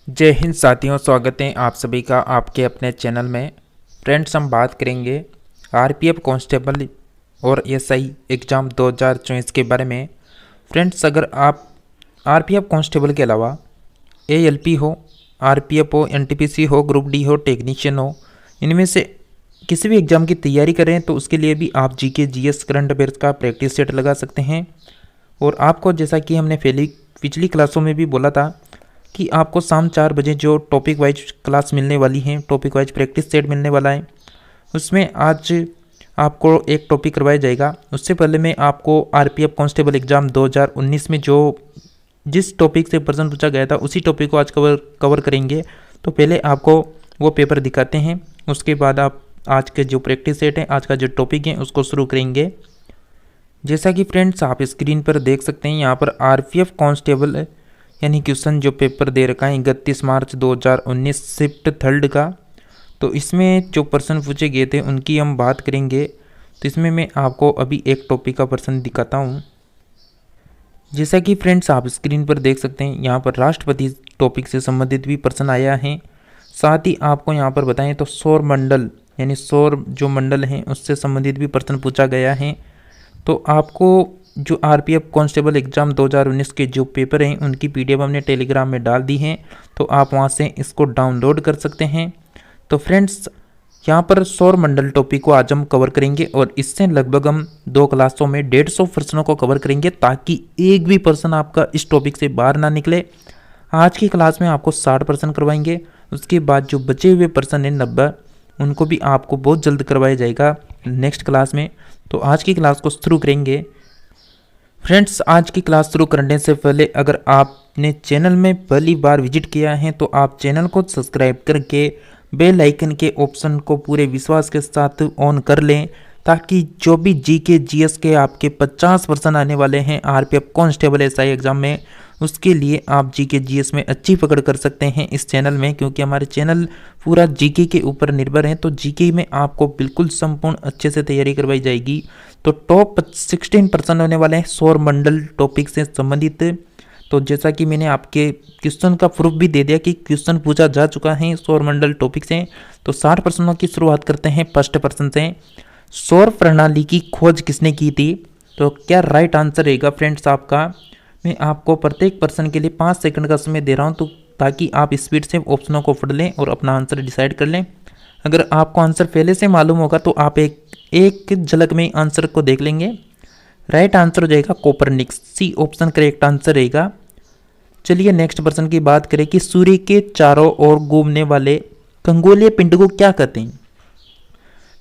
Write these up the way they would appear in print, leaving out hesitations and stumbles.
जय हिंद साथियों, स्वागत है आप सभी का आपके अपने चैनल में। फ्रेंड्स, हम बात करेंगे आरपीएफ कांस्टेबल और एसआई एग्ज़ाम 2024 के बारे में। फ्रेंड्स, अगर आप आरपीएफ कांस्टेबल के अलावा एएलपी हो, आरपीएफ हो, एनटीपीसी हो, ग्रुप डी हो, टेक्नीशियन हो, इनमें से किसी भी एग्ज़ाम की तैयारी करें तो उसके लिए भी आप जीके जीएस करंट अफेयर्स का प्रैक्टिस सेट लगा सकते हैं। और आपको, जैसा कि हमने पिछली क्लासों में भी बोला था, कि आपको शाम 4 बजे जो टॉपिक वाइज क्लास मिलने वाली है, टॉपिक वाइज प्रैक्टिस सेट मिलने वाला है, उसमें आज आपको एक टॉपिक करवाया जाएगा। उससे पहले मैं आपको आरपीएफ कांस्टेबल एग्ज़ाम 2019 में जो जिस टॉपिक से प्रश्न पूछा गया था उसी टॉपिक को आज कवर करेंगे। तो पहले आपको वो पेपर दिखाते हैं, उसके बाद आप आज के जो प्रैक्टिस सेट है, आज का जो टॉपिक है, उसको शुरू करेंगे। जैसा कि फ्रेंड्स आप स्क्रीन पर देख सकते हैं, यहाँ पर आरपीएफ कांस्टेबल यानी क्वेश्चन जो पेपर दे रखा है 31 मार्च 2019 शिफ्ट थर्ड का। तो इसमें जो प्रश्न पूछे गए थे उनकी हम बात करेंगे। तो इसमें मैं आपको अभी एक टॉपिक का प्रश्न दिखाता हूँ। जैसा कि फ्रेंड्स आप स्क्रीन पर देख सकते हैं, यहाँ पर राष्ट्रपति टॉपिक से संबंधित भी प्रश्न आया है। साथ ही आपको यहाँ पर बताएं तो सौर मंडल यानी सौर जो मंडल हैं उससे संबंधित भी प्रश्न पूछा गया है। तो आपको जो आरपीएफ कांस्टेबल एग्ज़ाम 2019 के जो पेपर हैं उनकी पीडीएफ हमने टेलीग्राम में डाल दी है, तो आप वहां से इसको डाउनलोड कर सकते हैं। तो फ्रेंड्स, यहाँ पर सौर मंडल टॉपिक को आज हम कवर करेंगे और इससे लगभग हम 2 क्लासों में 150 प्रश्नों को कवर करेंगे, ताकि एक भी प्रश्न आपका इस टॉपिक से बाहर ना निकले। आज की क्लास में आपको 60 प्रश्न करवाएंगे, उसके बाद जो बचे हुए प्रश्न हैं 90, उनको भी आपको बहुत जल्द करवाया जाएगा नेक्स्ट क्लास में। तो आज की क्लास को शुरू करेंगे। फ्रेंड्स, आज की क्लास शुरू करने से पहले अगर आपने चैनल में पहली बार विजिट किया है तो आप चैनल को सब्सक्राइब करके बेल आइकन के ऑप्शन को पूरे विश्वास के साथ ऑन कर लें, ताकि जो भी जीके जीएस के आपके 50% आने वाले हैं आरपीएफ कांस्टेबल एसआई एग्जाम में, उसके लिए आप जीके जीएस में अच्छी पकड़ कर सकते हैं इस चैनल में। क्योंकि हमारे चैनल पूरा जीके के ऊपर निर्भर है, तो जीके में आपको बिल्कुल संपूर्ण अच्छे से तैयारी करवाई जाएगी। तो टॉप 16% होने वाले हैं सौर मंडल टॉपिक से संबंधित। तो जैसा कि मैंने आपके क्वेश्चन का प्रूफ भी दे दिया कि क्वेश्चन पूछा जा चुका है सौर मंडल टॉपिक से। तो 60 प्रश्नों की शुरुआत करते हैं फर्स्ट प्रश्न से। सौर प्रणाली की खोज किसने की थी? तो क्या राइट आंसर रहेगा फ्रेंड्स आपका? मैं आपको प्रत्येक प्रश्न के लिए 5 सेकंड का समय दे रहा हूं, तो ताकि आप स्पीड से ऑप्शनों को पढ़ लें और अपना आंसर डिसाइड कर लें। अगर आपको आंसर पहले से मालूम होगा तो आप एक झलक में आंसर को देख लेंगे। राइट आंसर हो जाएगा Copernicus, C option correct answer रहेगा। चलिए नेक्स्ट प्रश्न की बात करें कि सूर्य के चारों ओर घूमने वाले खगोलीय पिंड को क्या कहते हैं?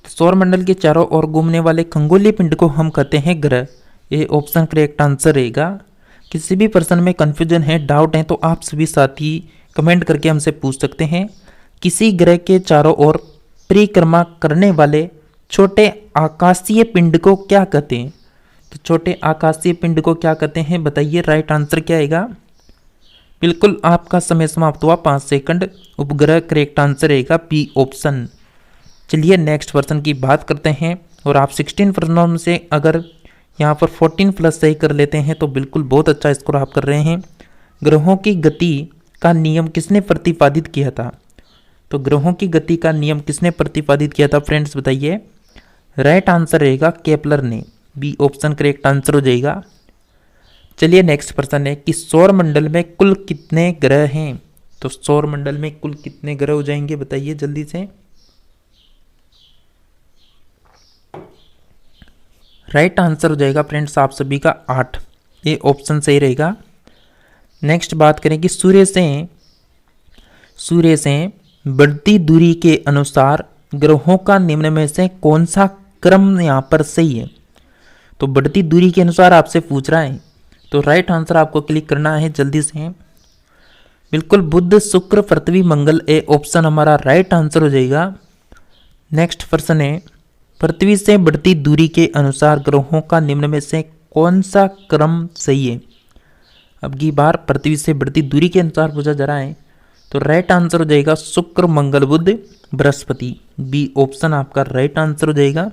तो सौरमंडल के चारों ओर घूमने वाले खगोलीय पिंड को हम कहते हैं ग्रह, ये ऑप्शन करेक्ट आंसर रहेगा। किसी भी प्रश्न में कंफ्यूजन है, डाउट है, तो आप सभी साथी कमेंट करके हमसे पूछ सकते हैं। किसी ग्रह के चारों ओर परिक्रमा करने वाले छोटे आकाशीय पिंड को क्या कहते हैं? तो छोटे आकाशीय पिंड को क्या कहते हैं, बताइए। राइट आंसर क्या आएगा? बिल्कुल आपका समय समाप्त हुआ, 5 सेकंड। उपग्रह करेक्ट आंसर रहेगा, बी ऑप्शन। चलिए नेक्स्ट प्रश्न की बात करते हैं। और आप 16 प्रश्नों में से अगर यहाँ पर 14 प्लस सही कर लेते हैं तो बिल्कुल बहुत अच्छा स्कोर आप कर रहे हैं। ग्रहों की गति का नियम किसने प्रतिपादित किया था? तो ग्रहों की गति का नियम किसने प्रतिपादित किया था फ्रेंड्स, बताइए। राइट आंसर रहेगा केपलर ने, बी ऑप्शन करेक्ट आंसर हो जाएगा। चलिए नेक्स्ट प्रश्न है कि सौर मंडल में कुल कितने ग्रह हैं? तो सौर मंडल में कुल कितने ग्रह हो जाएंगे, बताइए जल्दी से। राइट आंसर हो जाएगा फ्रेंड्स आप सभी का 8, ये ऑप्शन सही रहेगा। नेक्स्ट बात करें कि सूर्य से बढ़ती दूरी के अनुसार ग्रहों का निम्न में से कौन सा क्रम यहाँ पर सही है? तो बढ़ती दूरी के अनुसार आपसे पूछ रहा है, तो राइट आंसर आपको क्लिक करना है जल्दी से। बिल्कुल बुध, शुक्र, पृथ्वी, मंगल, ए ऑप्शन हमारा राइट आंसर हो जाएगा। नेक्स्ट प्रश्न है, पृथ्वी से बढ़ती दूरी के अनुसार ग्रहों का निम्न में से कौन सा क्रम सही है? अब की बार पृथ्वी से बढ़ती दूरी के अनुसार पूछा जा रहा है, तो राइट आंसर हो जाएगा शुक्र, मंगल, बुध, बृहस्पति, बी ऑप्शन आपका राइट आंसर हो जाएगा।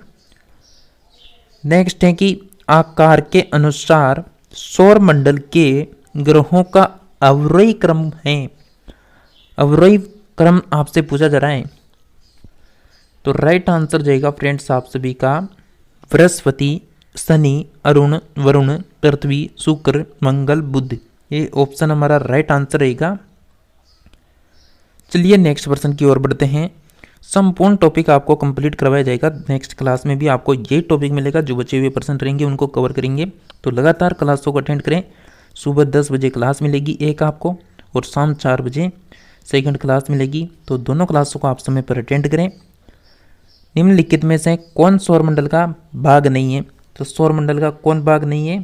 नेक्स्ट है कि आकार के अनुसार सौर मंडल के ग्रहों का अवरोही क्रम है। अवरोही क्रम आपसे पूछा जा रहा है। तो राइट आंसर जाएगा फ्रेंड्स आप सभी का बृहस्पति, शनि, अरुण, वरुण, पृथ्वी, शुक्र, मंगल, बुध। ये ऑप्शन हमारा राइट आंसर रहेगा। चलिए नेक्स्ट प्रश्न की ओर बढ़ते हैं। संपूर्ण टॉपिक आपको कंप्लीट करवाया जाएगा। नेक्स्ट क्लास में भी आपको ये टॉपिक मिलेगा, जो बचे हुए प्रश्न रहेंगे उनको कवर करेंगे। तो लगातार क्लासों को अटेंड करें। सुबह 10 बजे क्लास मिलेगी एक आपको, और शाम 4 बजे सेकंड क्लास मिलेगी। तो दोनों क्लासों को आप समय पर अटेंड करें। निम्नलिखित में से कौन सौरमंडल का भाग नहीं है? तो सौरमंडल का कौन भाग नहीं है?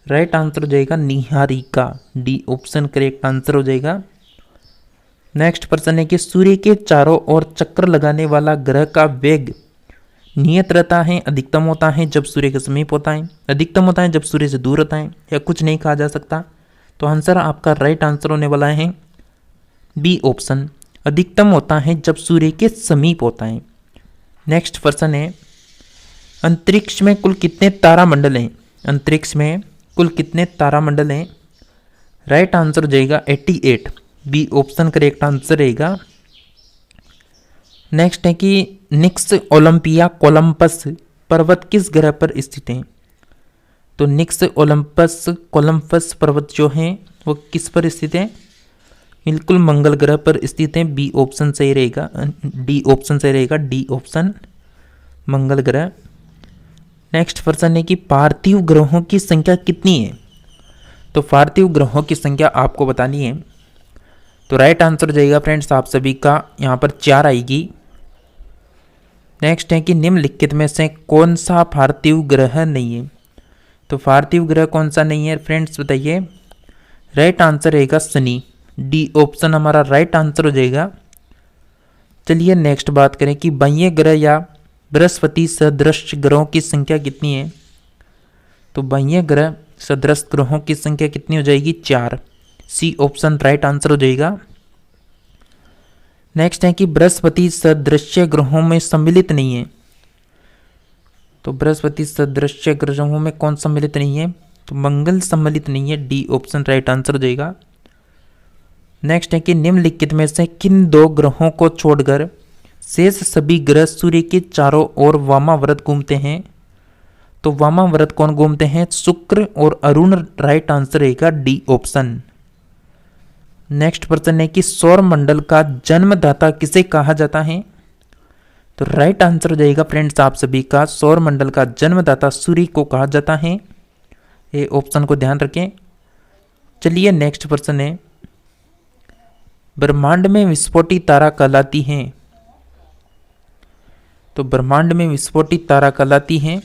राइट आंसर हो जाएगा Niharika, D option correct answer हो जाएगा। नेक्स्ट प्रश्न है कि सूर्य के चारों ओर चक्कर लगाने वाला ग्रह का वेग नियत रहता है, अधिकतम होता है जब सूर्य के समीप होता है, अधिकतम होता है जब सूर्य से दूर होता है, या कुछ नहीं कहा जा सकता? तो आंसर आपका राइट आंसर होने वाला है बी ऑप्शन, अधिकतम होता है जब सूर्य के समीप होता है। नेक्स्ट प्रश्न है अंतरिक्ष में कुल कितने तारामंडल हैं? अंतरिक्ष में कुल कितने तारामंडल हैं? राइट आंसर हो जाएगा 88, बी ऑप्शन करेक्ट आंसर रहेगा। नेक्स्ट है कि निक्स ओलंपिया कोलंबस पर्वत किस ग्रह पर स्थित है? तो निक्स ओलंपस कोलंबस पर्वत जो है वो किस पर स्थित है? बिल्कुल मंगल ग्रह पर स्थित है, बी ऑप्शन सही रहेगा, डी ऑप्शन सही रहेगा, डी ऑप्शन मंगल ग्रह। नेक्स्ट प्रश्न है कि पार्थिव ग्रहों की संख्या कितनी है? तो पार्थिव ग्रहों की संख्या आपको बतानी है। तो राइट आंसर हो जाएगा फ्रेंड्स आप सभी का यहाँ पर 4 आएगी। नेक्स्ट है कि निम्नलिखित में से कौन सा पार्थिव ग्रह नहीं है? तो पार्थिव ग्रह कौन सा नहीं है फ्रेंड्स बताइए? राइट आंसर रहेगा शनि, डी ऑप्शन हमारा राइट आंसर हो जाएगा। चलिए नेक्स्ट बात करें कि बाह्य ग्रह या बृहस्पति सदृश ग्रहों की संख्या कितनी है? तो बाह्य ग्रह सदृश ग्रहों की संख्या कितनी हो जाएगी? 4, सी ऑप्शन राइट आंसर हो जाएगा। नेक्स्ट है कि बृहस्पति सदृश्य ग्रहों में सम्मिलित नहीं है। तो बृहस्पति सदृश्य ग्रहों में कौन सम्मिलित नहीं है? तो मंगल सम्मिलित नहीं है, डी ऑप्शन राइट आंसर हो जाएगा। नेक्स्ट है कि निम्नलिखित में से किन 2 ग्रहों को छोड़कर शेष सभी ग्रह सूर्य के चारों ओर वामाव्रत घूमते हैं? तो वामाव्रत कौन घूमते हैं? शुक्र और अरुण राइट आंसर रहेगा, डी ऑप्शन। नेक्स्ट प्रश्न है कि सौर मंडल का जन्मदाता किसे कहा जाता है? तो राइट आंसर हो जाएगा फ्रेंड्स आप सभी का सौर मंडल का जन्मदाता सूर्य को कहा जाता है, ये ऑप्शन को ध्यान रखें। चलिए नेक्स्ट प्रश्न है ब्रह्मांड में विस्फोटी तारा कहलाती है? तो ब्रह्मांड में विस्फोटी तारा कहलाती है,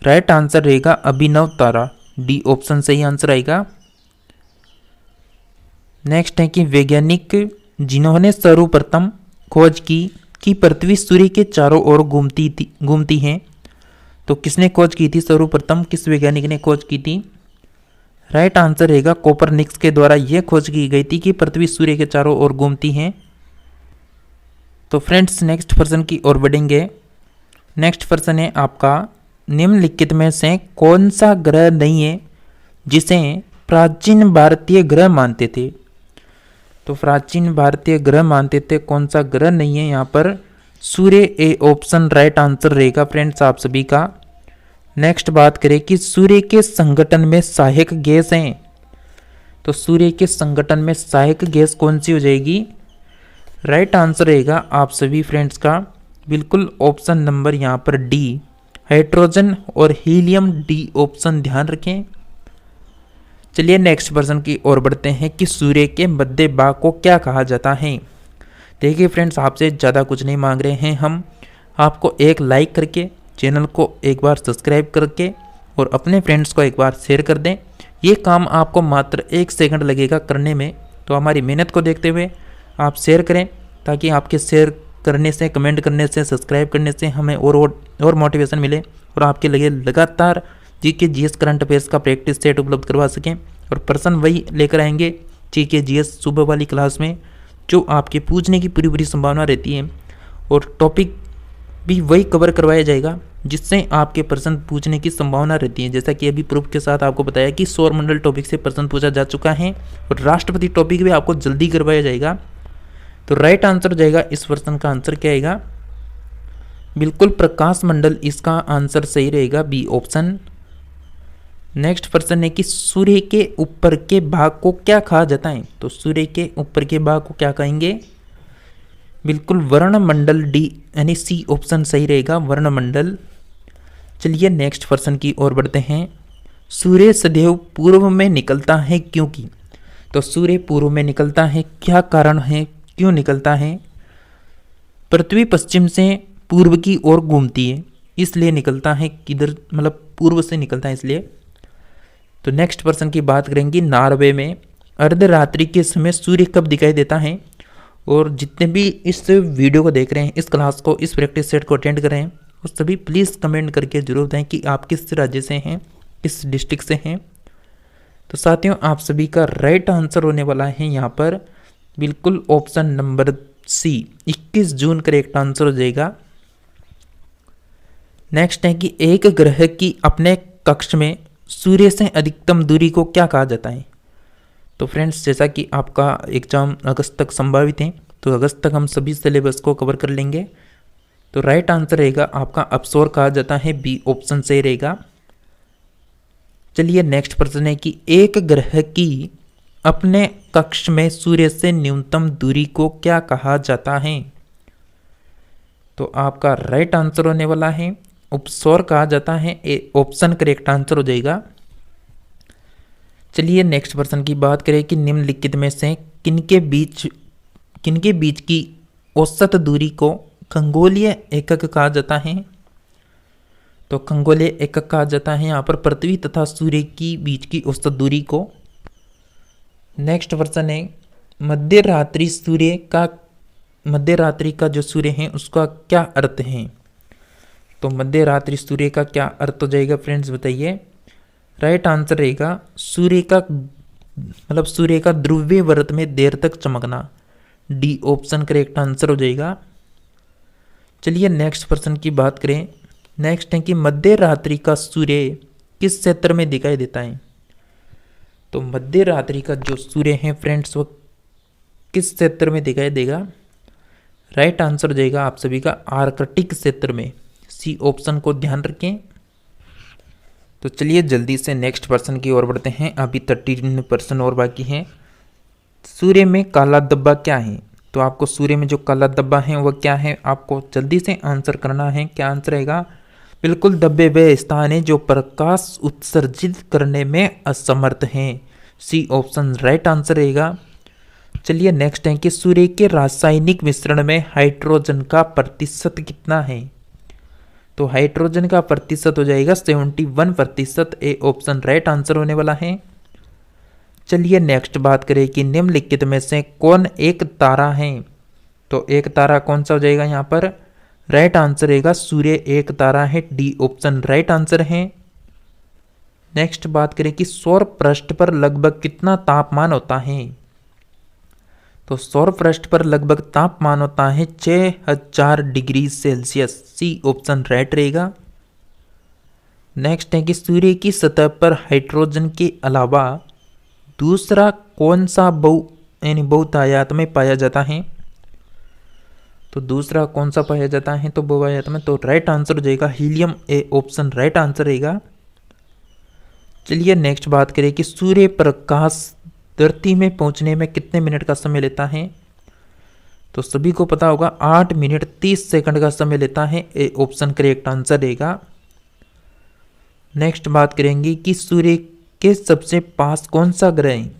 राइट आंसर रहेगा अभिनव तारा, डी ऑप्शन सही आंसर आएगा। नेक्स्ट है कि वैज्ञानिक जिन्होंने सर्वप्रथम खोज की कि पृथ्वी सूर्य के चारों ओर घूमती है, तो किसने खोज की थी? सर्वप्रथम किस वैज्ञानिक ने खोज की थी? राइट आंसर रहेगा कोपरनिकस के द्वारा यह खोज की गई थी कि पृथ्वी सूर्य के चारों ओर घूमती है। तो फ्रेंड्स नेक्स्ट प्रश्न की ओर बढ़ेंगे। नेक्स्ट प्रश्न है आपका निम्नलिखित में से कौन सा ग्रह नहीं है जिसे प्राचीन भारतीय ग्रह मानते थे? तो प्राचीन भारतीय ग्रह मानते थे, कौन सा ग्रह नहीं है यहाँ पर? सूर्य, ए ऑप्शन राइट आंसर रहेगा फ्रेंड्स आप सभी का। नेक्स्ट बात करें कि सूर्य के संगठन में सहायक गैस हैं, तो सूर्य के संगठन में सहायक गैस कौन सी हो जाएगी? राइट आंसर रहेगा आप सभी फ्रेंड्स का बिल्कुल ऑप्शन नंबर यहाँ पर डी, हाइड्रोजन और हीलियम, डी ऑप्शन ध्यान रखें। चलिए नेक्स्ट प्रश्न की ओर बढ़ते हैं कि सूर्य के मध्य भाग को क्या कहा जाता है? देखिए फ्रेंड्स आपसे ज़्यादा कुछ नहीं मांग रहे हैं हम, आपको एक लाइक करके चैनल को एक बार सब्सक्राइब करके और अपने फ्रेंड्स को एक बार शेयर कर दें। ये काम आपको मात्र 1 सेकंड लगेगा करने में, तो हमारी मेहनत को देखते हुए आप शेयर करें, ताकि आपके शेयर करने से, कमेंट करने से, सब्सक्राइब करने से हमें और मोटिवेशन मिले और आपके लगे लगातार जीके जीएस करंट अफेयर्स का प्रैक्टिस सेट उपलब्ध करवा सकें। और प्रश्न वही लेकर आएंगे जीके जीएस सुबह वाली क्लास में, जो आपके पूछने की पूरी संभावना रहती है, और टॉपिक भी वही कवर करवाया जाएगा जिससे आपके प्रश्न पूछने की संभावना रहती है। जैसा कि अभी प्रूफ के साथ आपको बताया कि सौरमंडल टॉपिक से प्रश्न पूछा जा चुका है, और राष्ट्रपति टॉपिक भी आपको जल्दी करवाया जाएगा। तो राइट आंसर हो जाएगा इस प्रश्न का आंसर क्या आएगा, बिल्कुल प्रकाश मंडल इसका आंसर सही रहेगा, बी ऑप्शन। नेक्स्ट प्रश्न है कि सूर्य के ऊपर के भाग को क्या कहा जाता है, तो सूर्य के ऊपर के भाग को क्या कहेंगे, बिल्कुल वर्णमंडल, डी यानी सी ऑप्शन सही रहेगा, वर्णमंडल। चलिए नेक्स्ट प्रश्न की ओर बढ़ते हैं। सूर्य सदैव पूर्व में निकलता है क्योंकि, तो सूर्य पूर्व में निकलता है, क्या कारण है, क्यों निकलता है, पृथ्वी पश्चिम से पूर्व की ओर घूमती है इसलिए निकलता है, किधर मतलब पूर्व से निकलता है इसलिए। तो नेक्स्ट प्रश्न की बात करेंगे, नॉर्वे में अर्धरात्रि के समय सूर्य कब दिखाई देता है, और जितने भी इस वीडियो को देख रहे हैं, इस क्लास को, इस प्रैक्टिस सेट को अटेंड कर रहे हैं, वो सभी प्लीज़ कमेंट करके जरूर बताएं कि आप किस राज्य से हैं, किस डिस्ट्रिक्ट से हैं। तो साथियों आप सभी का राइट आंसर होने वाला है यहाँ पर बिल्कुल ऑप्शन नंबर सी, 21 जून करेक्ट आंसर हो जाएगा। नेक्स्ट है कि एक ग्रह की अपने कक्ष में सूर्य से अधिकतम दूरी को क्या कहा जाता है। तो फ्रेंड्स जैसा कि आपका एग्जाम अगस्त तक संभावित है, तो अगस्त तक हम सभी सिलेबस को कवर कर लेंगे। तो राइट आंसर रहेगा आपका अपसौर कहा जाता है, बी ऑप्शन सही रहेगा। चलिए नेक्स्ट प्रश्न है कि एक ग्रह की अपने कक्ष में सूर्य से न्यूनतम दूरी को क्या कहा जाता है। तो आपका राइट आंसर होने वाला है उपसौर कहा जाता है, ए ऑप्शन करेक्ट आंसर हो जाएगा। चलिए नेक्स्ट प्रश्न की बात करें कि निम्नलिखित में से किनके बीच की औसत दूरी को खगोलीय एकक कहा जाता है। तो खगोलीय एकक कहा जाता है यहाँ पर पृथ्वी तथा सूर्य की बीच की औसत दूरी को। नेक्स्ट प्रश्न है मध्यरात्रि का जो सूर्य है उसका क्या अर्थ है। तो मध्यरात्रि सूर्य का क्या अर्थ हो जाएगा फ्रेंड्स बताइए। राइट आंसर रहेगा सूर्य का ध्रुवीय व्रत में देर तक चमकना, डी ऑप्शन करेक्ट आंसर हो जाएगा। चलिए नेक्स्ट प्रश्न की बात करें। नेक्स्ट है कि मध्य रात्रि का सूर्य किस क्षेत्र में दिखाई देता है। तो मध्य रात्रि का जो सूर्य है फ्रेंड्स वो किस क्षेत्र में दिखाई देगा। राइट आंसर हो जाएगा आप सभी का आर्कटिक क्षेत्र में, सी ऑप्शन को ध्यान रखें। तो चलिए जल्दी से नेक्स्ट प्रश्न की ओर बढ़ते हैं, अभी 13% और बाकी हैं। सूर्य में काला धब्बा क्या है। तो आपको सूर्य में जो काला धब्बा है वह क्या है, आपको जल्दी से आंसर करना है। क्या आंसर रहेगा, बिल्कुल धब्बे वे स्थान है जो प्रकाश उत्सर्जित करने में असमर्थ हैं, सी ऑप्शन राइट आंसर रहेगा। चलिए नेक्स्ट है कि सूर्य के रासायनिक मिश्रण में हाइड्रोजन का प्रतिशत कितना है। तो हाइड्रोजन का प्रतिशत हो जाएगा 71%, ए ऑप्शन राइट आंसर होने वाला है। चलिए नेक्स्ट बात करें कि निम्नलिखित में से कौन एक तारा है। तो एक तारा कौन सा हो जाएगा यहाँ पर। राइट आंसर रहेगा सूर्य एक तारा है, डी ऑप्शन राइट आंसर है। नेक्स्ट बात करें कि सौर पृष्ठ पर लगभग कितना तापमान होता है। तो सौर पृष्ठ पर लगभग तापमान होता है 6000 degree Celsius, C option right रहेगा। नेक्स्ट है कि सूर्य की सतह पर हाइड्रोजन के अलावा दूसरा कौन सा बहुतायत में पाया जाता है। तो दूसरा कौन सा पाया जाता है तो बहुआयात में, तो राइट आंसर हो जाएगा helium, A option right answer रहेगा। चलिए नेक्स्ट बात करें कि सूर्य प्रकाश धरती में पहुंचने में कितने मिनट का समय लेता है। तो सभी को पता होगा 8 मिनट 30 सेकंड का समय लेता है, ए ऑप्शन करेक्ट आंसर रहेगा। नेक्स्ट बात करेंगे कि सूर्य के सबसे पास कौन सा ग्रह है।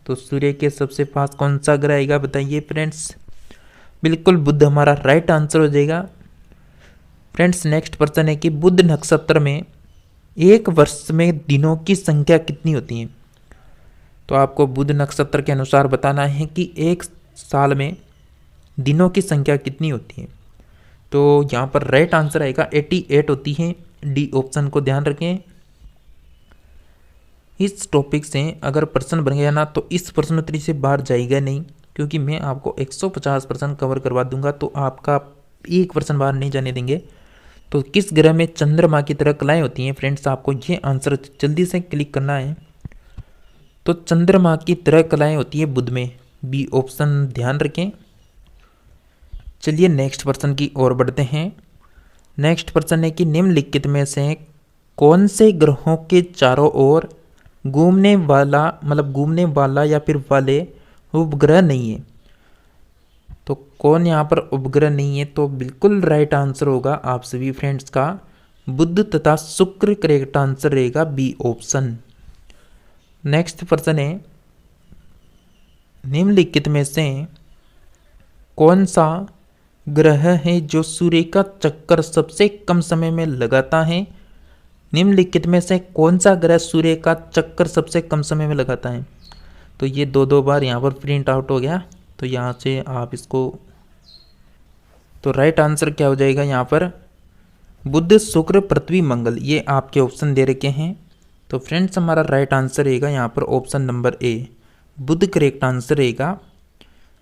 तो सूर्य के सबसे पास कौन सा ग्रह आएगा बताइए फ्रेंड्स। बिल्कुल बुध हमारा राइट आंसर हो जाएगा। फ्रेंड्स नेक्स्ट प्रश्न है कि बुध नक्षत्र में एक वर्ष में दिनों की संख्या कितनी होती है। तो आपको बुध नक्षत्र के अनुसार बताना है कि एक साल में दिनों की संख्या कितनी होती है। तो यहाँ पर राइट आंसर आएगा 88 होती है, डी ऑप्शन को ध्यान रखें। इस टॉपिक से अगर प्रश्न बन गया ना तो इस प्रश्नोत्तरी से बाहर जाएगा नहीं, क्योंकि मैं आपको 150% कवर करवा दूंगा, तो आपका एक प्रश्न बाहर नहीं जाने देंगे। तो किस ग्रह में चंद्रमा की तरह कलाएं होती हैं फ्रेंड्स, आपको ये आंसर जल्दी से क्लिक करना है। तो चंद्रमा की तरह कलाएं होती है बुध में, बी ऑप्शन ध्यान रखें। चलिए नेक्स्ट प्रश्न की ओर बढ़ते हैं। नेक्स्ट प्रश्न है कि निम्नलिखित में से कौन से ग्रहों के चारों ओर घूमने वाला या फिर वाले उपग्रह नहीं है। तो कौन यहाँ पर उपग्रह नहीं है, तो बिल्कुल राइट आंसर होगा आप सभी फ्रेंड्स का बुध तथा शुक्र। करेक्ट आंसर रहेगा बी ऑप्शन। नेक्स्ट प्रश्न है निम्नलिखित में से कौन सा ग्रह है जो सूर्य का चक्कर सबसे कम समय में लगाता है। निम्नलिखित में से कौन सा ग्रह सूर्य का चक्कर सबसे कम समय में लगाता है। तो ये दो बार यहाँ पर प्रिंट आउट हो गया, तो यहाँ से आप इसको, तो राइट आंसर क्या हो जाएगा यहाँ पर बुध शुक्र पृथ्वी मंगल, ये आपके ऑप्शन दे रखे हैं। तो फ्रेंड्स हमारा राइट आंसर रहेगा यहाँ पर ऑप्शन नंबर ए, बुध करेक्ट आंसर रहेगा।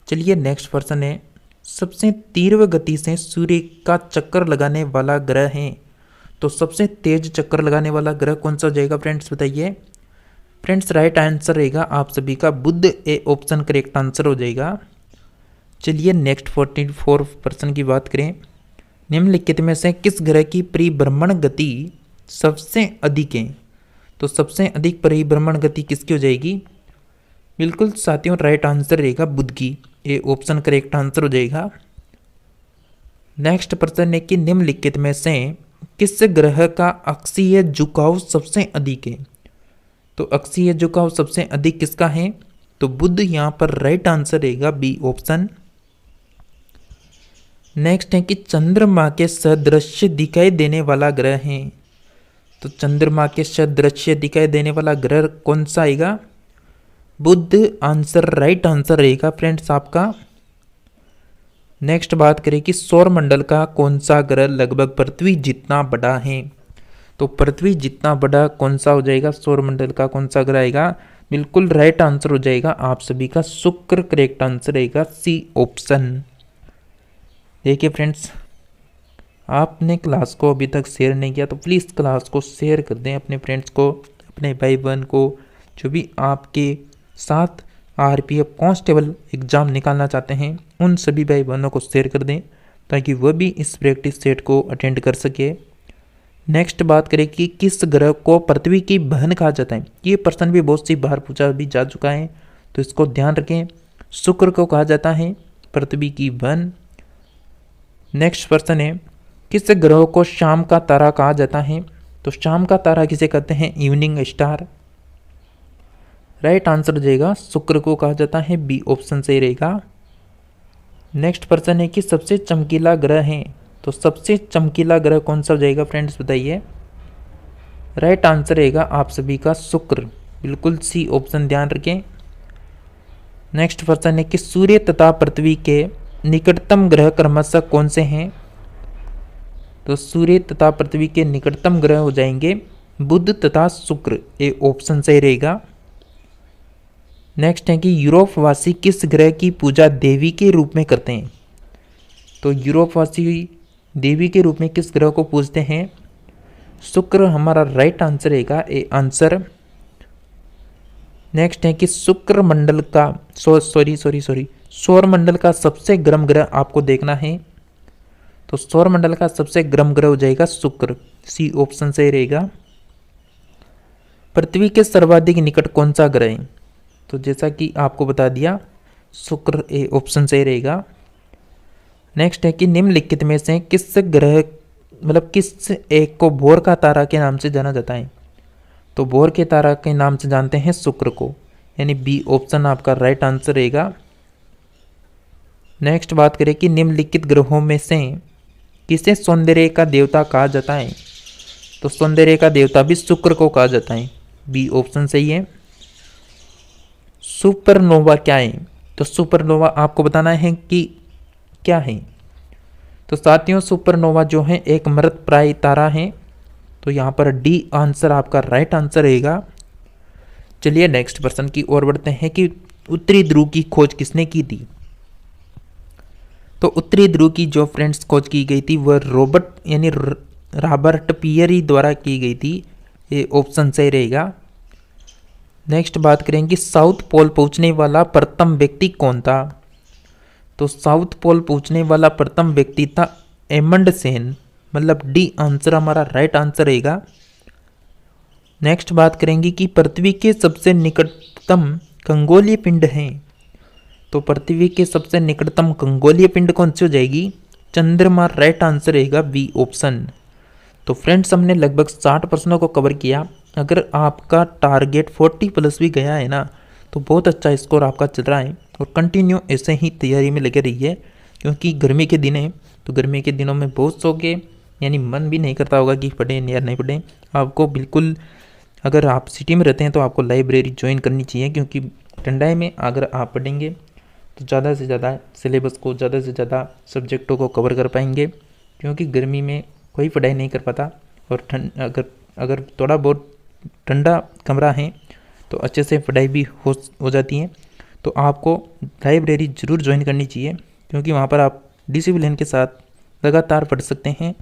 चलिए नेक्स्ट प्रश्न है सबसे तीव्र गति से सूर्य का चक्कर लगाने वाला ग्रह है। तो सबसे तेज चक्कर लगाने वाला ग्रह कौन सा हो जाएगा फ्रेंड्स, बताइए। फ्रेंड्स राइट आंसर रहेगा आप सभी का बुध, ए ऑप्शन करेक्ट आंसर हो जाएगा। चलिए नेक्स्ट 44% की बात करें। निम्नलिखित में से किस ग्रह की परिभ्रमण गति सबसे अधिक है। तो सबसे अधिक परिभ्रमण गति किसकी हो जाएगी, बिल्कुल साथियों राइट आंसर रहेगा बुध की, ए ऑप्शन करेक्ट आंसर हो जाएगा। नेक्स्ट प्रश्न है कि निम्नलिखित में से किस ग्रह का अक्षीय झुकाव सबसे अधिक है। तो अक्षीय झुकाव सबसे अधिक किसका है, तो बुध यहां पर राइट आंसर रहेगा बी ऑप्शन। नेक्स्ट है कि चंद्रमा के सदृश्य दिखाई देने वाला ग्रह है। तो चंद्रमा के सदृश्य दिखाई देने वाला ग्रह कौन सा आएगा, बुध आंसर राइट आंसर रहेगा फ्रेंड्स आपका। नेक्स्ट बात करें कि सौर मंडल का कौन सा ग्रह लगभग पृथ्वी जितना बड़ा है। तो पृथ्वी जितना बड़ा कौन सा हो जाएगा, सौर मंडल का कौन सा ग्रह आएगा, बिल्कुल राइट आंसर हो जाएगा आप सभी का शुक्र, करेक्ट आंसर रहेगा सी ऑप्शन। देखिए फ्रेंड्स आपने क्लास को अभी तक शेयर नहीं किया तो प्लीज़ क्लास को शेयर कर दें अपने फ्रेंड्स को, अपने भाई बहन को, जो भी आपके साथ आरपीएफ कांस्टेबल एग्ज़ाम निकालना चाहते हैं उन सभी भाई बहनों को शेयर कर दें ताकि वह भी इस प्रैक्टिस सेट को अटेंड कर सके। नेक्स्ट बात करें कि किस ग्रह को पृथ्वी की बहन कहा जाता है। ये प्रश्न भी बहुत सी बार पूछा भी जा चुका है, तो इसको ध्यान रखें। शुक्र को कहा जाता है पृथ्वी की बहन। नेक्स्ट प्रश्न है किस ग्रह को शाम का तारा कहा जाता है। तो शाम का तारा किसे कहते हैं, इवनिंग स्टार। राइट आंसर हो जाएगा शुक्र को कहा जाता है, बी ऑप्शन सही रहेगा। नेक्स्ट प्रश्न है कि सबसे चमकीला ग्रह है। तो सबसे चमकीला ग्रह कौन सा हो जाएगा फ्रेंड्स, बताइए। राइट आंसर रहेगा आप सभी का शुक्र, बिल्कुल सी ऑप्शन ध्यान रखें। नेक्स्ट प्रश्न है कि सूर्य तथा पृथ्वी के निकटतम ग्रह क्रमशः कौन से हैं। तो सूर्य तथा पृथ्वी के निकटतम ग्रह हो जाएंगे बुध तथा शुक्र, ए ऑप्शन सही रहेगा। नेक्स्ट है कि यूरोपवासी किस ग्रह की पूजा देवी के रूप में करते हैं। तो यूरोपवासी देवी के रूप में किस ग्रह को पूजते हैं, शुक्र हमारा राइट आंसर रहेगा, ए आंसर। नेक्स्ट है कि शुक्र मंडल का सौर मंडल का सबसे गर्म ग्रह आपको देखना है। तो सौर मंडल का सबसे गर्म ग्रह हो जाएगा शुक्र, सी ऑप्शन सही रहेगा। पृथ्वी के सर्वाधिक निकट कौन सा ग्रह है। तो जैसा कि आपको बता दिया शुक्र, ए ऑप्शन सही रहेगा। नेक्स्ट है कि निम्नलिखित में से किस ग्रह किस एक को भोर का तारा के नाम से जाना जाता है। तो भोर के तारा के नाम से जानते हैं शुक्र को, यानी बी ऑप्शन आपका राइट आंसर रहेगा। नेक्स्ट बात करें कि निम्नलिखित ग्रहों में से किसे सौंदर्य का देवता कहा जाता है। तो सौंदर्य का देवता भी शुक्र को कहा जाता है, बी ऑप्शन सही है। सुपरनोवा क्या है। तो सुपरनोवा आपको बताना है कि क्या है। तो साथियों सुपरनोवा जो है एक मृत प्राय तारा है, तो यहाँ पर डी आंसर आपका राइट आंसर रहेगा। चलिए नेक्स्ट प्रश्न की ओर बढ़ते हैं कि उत्तरी ध्रुव की खोज किसने की थी। तो उत्तरी ध्रुव की जो फ्रेंड्स खोज की गई थी वह रॉबर्ट पियरी द्वारा की गई थी, ये ऑप्शन सही रहेगा। नेक्स्ट बात करेंगे साउथ पोल पहुंचने वाला प्रथम व्यक्ति कौन था। तो साउथ पोल पूछने वाला प्रथम व्यक्ति था एमंड सेन, मतलब डी आंसर हमारा राइट आंसर रहेगा। नेक्स्ट बात करेंगे कि पृथ्वी के सबसे निकटतम खगोलीय पिंड हैं। तो पृथ्वी के सबसे निकटतम खगोलीय पिंड कौन सी हो जाएगी? चंद्रमा, राइट आंसर रहेगा बी ऑप्शन। तो फ्रेंड्स हमने लगभग 60 प्रश्नों को कवर किया। अगर आपका टारगेट 40 प्लस भी गया है ना, तो बहुत अच्छा स्कोर आपका चल रहा है। और कंटिन्यू ऐसे ही तैयारी में लगे रहिए, क्योंकि गर्मी के दिन है, तो गर्मी के दिनों में बहुत सो के यानी मन भी नहीं करता होगा कि पढ़ें या नहीं पढ़ें। आपको बिल्कुल, अगर आप सिटी में रहते हैं तो आपको लाइब्रेरी ज्वाइन करनी चाहिए, क्योंकि ठंडाई में अगर आप पढ़ेंगे तो ज़्यादा से ज़्यादा सिलेबस को, ज़्यादा से ज़्यादा सब्जेक्टों को कवर कर पाएंगे। क्योंकि गर्मी में कोई पढ़ाई नहीं कर पाता, और अगर थोड़ा बहुत ठंडा कमरा है तो अच्छे से पढ़ाई भी हो जाती है। तो आपको लाइब्रेरी ज़रूर ज्वाइन करनी चाहिए, क्योंकि वहाँ पर आप डिसिप्लिन के साथ लगातार पढ़ सकते हैं।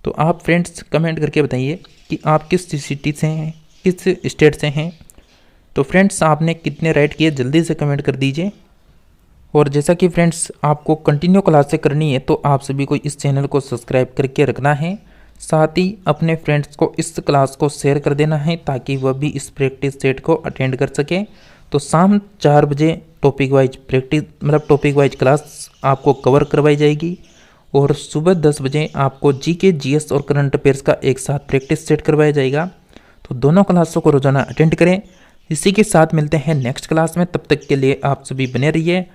तो आप फ्रेंड्स कमेंट करके बताइए कि आप किस सिटी से हैं, किस स्टेट से हैं। तो फ्रेंड्स आपने कितने राइट किए जल्दी से कमेंट कर दीजिए। और जैसा कि फ्रेंड्स आपको कंटिन्यू क्लासें करनी है, तो आप सभी को इस चैनल को सब्सक्राइब करके रखना है। साथ ही अपने फ्रेंड्स को इस क्लास को शेयर कर देना है, ताकि वह भी इस प्रैक्टिस सेट को अटेंड कर सके। तो शाम 4 बजे टॉपिक वाइज प्रैक्टिस, मतलब टॉपिक वाइज क्लास आपको कवर करवाई जाएगी, और सुबह 10 बजे आपको जीके, जीएस और करंट अफेयर्स का एक साथ प्रैक्टिस सेट करवाया जाएगा। तो दोनों क्लासों को रोजाना अटेंड करें। इसी के साथ मिलते हैं नेक्स्ट क्लास में। तब तक के लिए आप सभी बने रहिए।